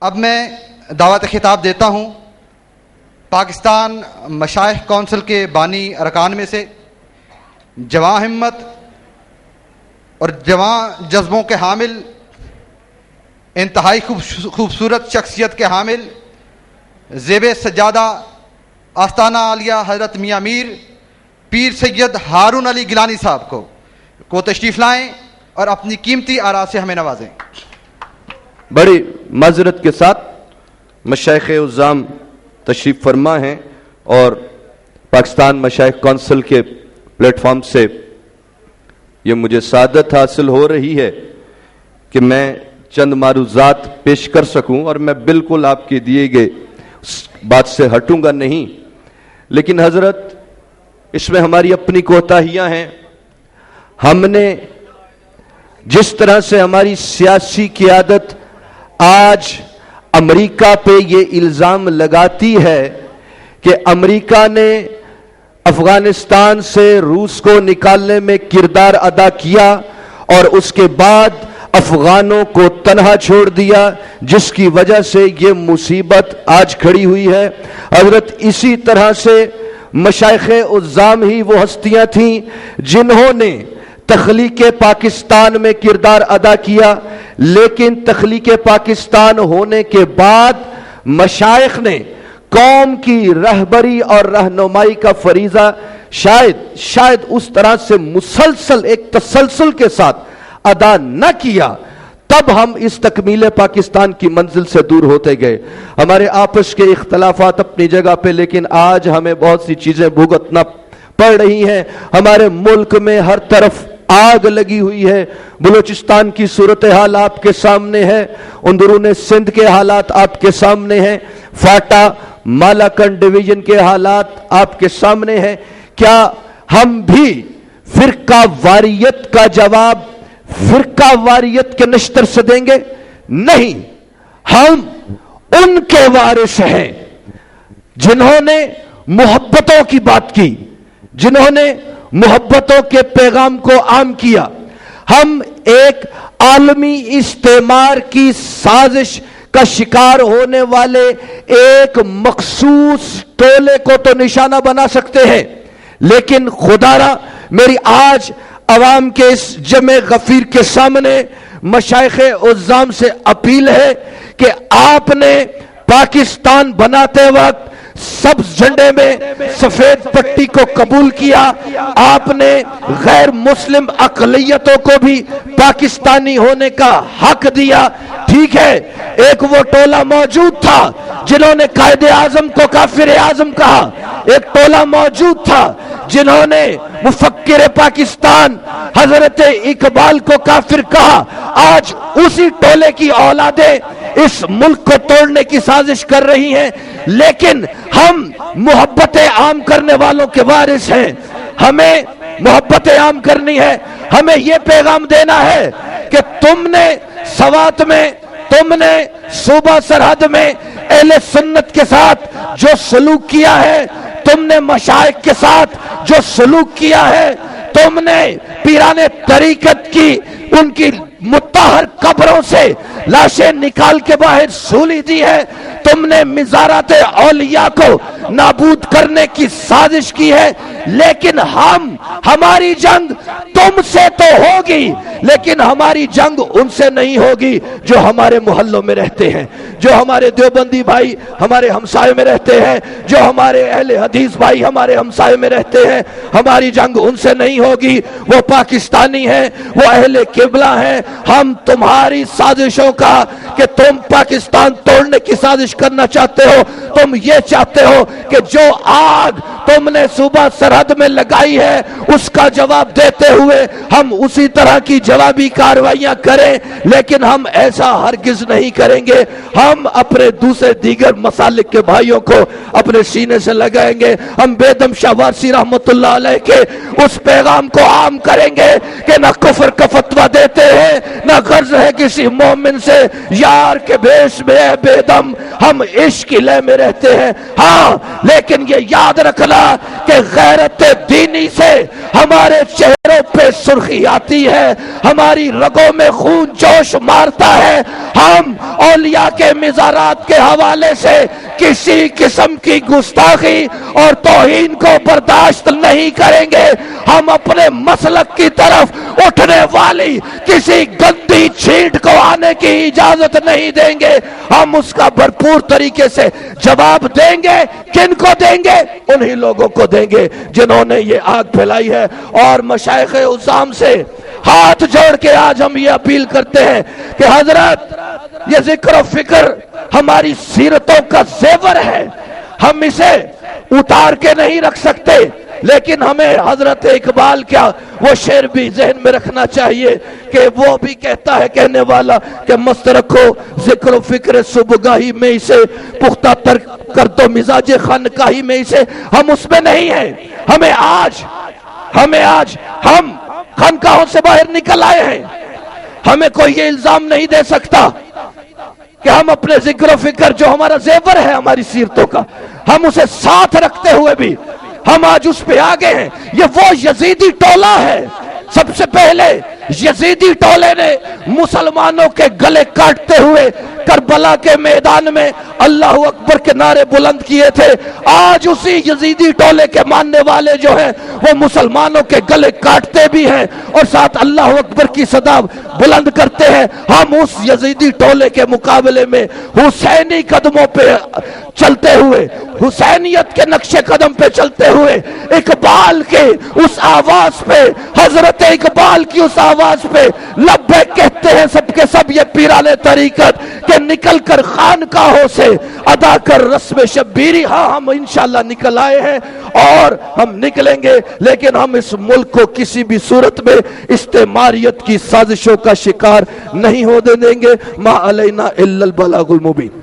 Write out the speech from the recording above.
اب میں دعوت خطاب دیتا ہوں پاکستان مشائخ کونسل کے بانی ارکان میں سے جواں ہمت اور جواں جذبوں کے حامل، انتہائی خوبصورت شخصیت کے حامل، زیب سجادہ آستانہ عالیہ حضرت میاں میر پیر سید ہارون علی گیلانی صاحب کو تشریف لائیں اور اپنی قیمتی آراء سے ہمیں نوازیں۔ بڑی معذرت کے ساتھ مشائخ عظام تشریف فرما ہیں اور پاکستان مشائخ کونسل کے پلیٹ فارم سے یہ مجھے سعادت حاصل ہو رہی ہے کہ میں چند معروضات پیش کر سکوں، اور میں بالکل آپ کے دیے گئے بات سے ہٹوں گا نہیں، لیکن حضرت اس میں ہماری اپنی کوتاہیاں ہیں۔ ہم نے جس طرح سے ہماری سیاسی قیادت آج امریکہ پہ یہ الزام لگاتی ہے کہ امریکہ نے افغانستان سے روس کو نکالنے میں کردار ادا کیا اور اس کے بعد افغانوں کو تنہا چھوڑ دیا، جس کی وجہ سے یہ مصیبت آج کھڑی ہوئی ہے۔ حضرت اسی طرح سے مشائخ عظام ہی وہ ہستیاں تھیں جنہوں نے تخلیق پاکستان میں کردار ادا کیا، لیکن تخلیق پاکستان ہونے کے بعد مشائخ نے قوم کی رہبری اور رہنمائی کا فریضہ شاید اس طرح سے مسلسل ایک تسلسل کے ساتھ ادا نہ کیا، تب ہم اس تکمیل پاکستان کی منزل سے دور ہوتے گئے۔ ہمارے آپس کے اختلافات اپنی جگہ پہ، لیکن آج ہمیں بہت سی چیزیں بھگتنا پڑ رہی ہیں۔ ہمارے ملک میں ہر طرف آگ لگی ہوئی ہے۔ بلوچستان کی صورتحال آپ کے سامنے ہے، اندرون سندھ کے حالات آپ کے سامنے ہیں، فاٹا مالاکنڈ ڈویژن کے حالات آپ کے سامنے ہیں۔ کیا ہم بھی فرقہ واریت کا جواب فرقہ واریت کے نشتر سے دیں گے؟ نہیں، ہم ان کے وارث ہیں جنہوں نے محبتوں کی بات کی، جنہوں نے محبتوں کے پیغام کو عام کیا۔ ہم ایک عالمی استعمار کی سازش کا شکار ہونے والے ایک مخصوص ٹولے کو تو نشانہ بنا سکتے ہیں، لیکن خدا را میری آج عوام کے اس جمع غفیر کے سامنے مشائخ عظام سے اپیل ہے کہ آپ نے پاکستان بناتے وقت سبز جھنڈے میں سفید پٹی کو قبول کیا، آپ نے غیر مسلم اقلیتوں کو بھی پاکستانی ہونے کا حق دیا۔ ٹھیک ہے، ایک وہ ٹولہ موجود تھا جنہوں نے قائد اعظم کو کافر اعظم کہا، ایک ٹولہ موجود تھا جنہوں نے مفکر پاکستان حضرت اقبال کو کافر کہا۔ آج اسی ٹولے کی اولادیں اس ملک کو توڑنے کی سازش کر رہی ہیں، لیکن ہم محبت عام کرنے والوں کے وارث ہیں۔ ہمیں محبت عام کرنی ہے، ہمیں یہ پیغام دینا ہے کہ تم نے سوات میں، تم نے صوبہ سرحد میں اہل سنت کے ساتھ جو سلوک کیا ہے، تم نے مشائخ کے ساتھ جو سلوک کیا ہے، تم نے پیران طریقت کی ان کی متحر قبروں سے لاشیں نکال کے باہر سولی دی ہے، تم نے مزارات اولیاء کو نابود کرنے کی سازش کی ہے، لیکن ہماری جنگ تم سے تو ہوگی، لیکن ہماری جنگ ان سے نہیں ہوگی جو ہمارے محلوں میں رہتے ہیں، جو ہمارے دیوبندی بھائی ہمارے ہمسائے میں رہتے ہیں، جو ہمارے اہل حدیث بھائی ہمارے ہمسائے میں رہتے ہیں۔ ہماری جنگ ان سے نہیں ہوگی، وہ پاکستانی ہیں، وہ اہل قبلہ ہیں۔ ہم تمہاری سازشوں کا کہ تم پاکستان توڑنے کی سازش کرنا چاہتے ہو، تم یہ چاہتے ہو کہ جو آگ تم نے صوبہ سرحد میں لگائی ہے اس کا جواب دیتے ہوئے ہم اسی طرح کی جوابی کارروائیاں کریں، لیکن ہم ایسا ہرگز نہیں کریں گے۔ ہم اپنے دوسرے دیگر مسالک کے بھائیوں کو اپنے سینے سے لگائیں گے۔ ہم بیدم شاہ وارسی رحمت اللہ علیہ کے اس پیغام کو عام کریں گے کہ نہ کفر کا فتویٰ دیتے ہیں، نہ غرض ہے کسی مومن سے یار کے بیش میں اے بیدم، ہم عشق کی لے میں رہتے ہیں۔ ہاں، لیکن یہ یاد رکھنا کہا کہ غیرت دینی سے ہمارے چہروں پہ سرخی آتی ہے، ہماری رگوں میں خون جوش مارتا ہے. ہم اولیاء کے مزارات کے حوالے سے کسی قسم کی گستاخی اور توہین کو برداشت نہیں کریں گے. ہم اپنے مسلک کی طرف اٹھنے والی کسی گندی چھینٹ کو آنے کی اجازت نہیں دیں گے. ہم اس کا بھرپور طریقے سے جواب دیں گے. کن کو دیں گے؟ انہی لوگوں کو دیں گے جنہوں نے یہ آگ پھیلائی ہے. اور مشائخ عظام سے ہاتھ جوڑ کے آج ہم یہ اپیل کرتے ہیں کہ حضرت یہ ذکر و فکر ہماری سیرتوں کا زیور ہے، ہم اسے اتار کے نہیں رکھ سکتے، لیکن ہمیں حضرت اقبال کیا وہ شعر بھی ذہن میں رکھنا چاہیے کہ وہ بھی کہتا ہے کہنے والا کہ مست رکھو ذکر و فکر صبحگاہی میں اسے، پختہ تر کر دو مزاج خانقاہی میں اسے. ہم اس میں نہیں ہیں. ہمیں آج ہم خانقاہوں سے باہر نکل آئے ہیں. ہمیں کوئی یہ الزام نہیں دے سکتا کہ ہم اپنے ذکر و فکر جو ہمارا زیور ہے ہماری سیرتوں کا، ہم اسے ساتھ رکھتے ہوئے بھی ہم آج اس پہ آگے ہیں. یہ وہ یزیدی ٹولہ ہے. سب سے پہلے یزیدی ٹولے نے مسلمانوں کے گلے کاٹتے ہوئے کربلا کے میدان میں اللہ اکبر کے نعرے بلند کیے تھے. آج اسی یزیدی ٹولے کے ماننے والے جو ہیں وہ مسلمانوں کے گلے کاٹتے بھی ہیں اور ساتھ اللہ اکبر کی صدا بلند کرتے ہیں. ہم اس یزیدی ٹولے کے مقابلے میں حسینی قدموں پہ چلتے ہوئے، حسینیت کے نقش قدم پہ چلتے ہوئے، اقبال کے اس آواز پہ، حضرت اقبال کی اس آواز پہ لبیک کہتے ہیں سب کے سب یہ پیران طریقت کہ نکل کر خانقاہوں سے ادا کر رسم شبیری. ہاں ہم انشاءاللہ نکل آئے ہیں اور ہم نکلیں گے، لیکن ہم اس ملک کو کسی بھی صورت میں استعماریت کی سازشوں کا شکار نہیں ہونے دیں گے. ما علینا الا البلاغ المبین.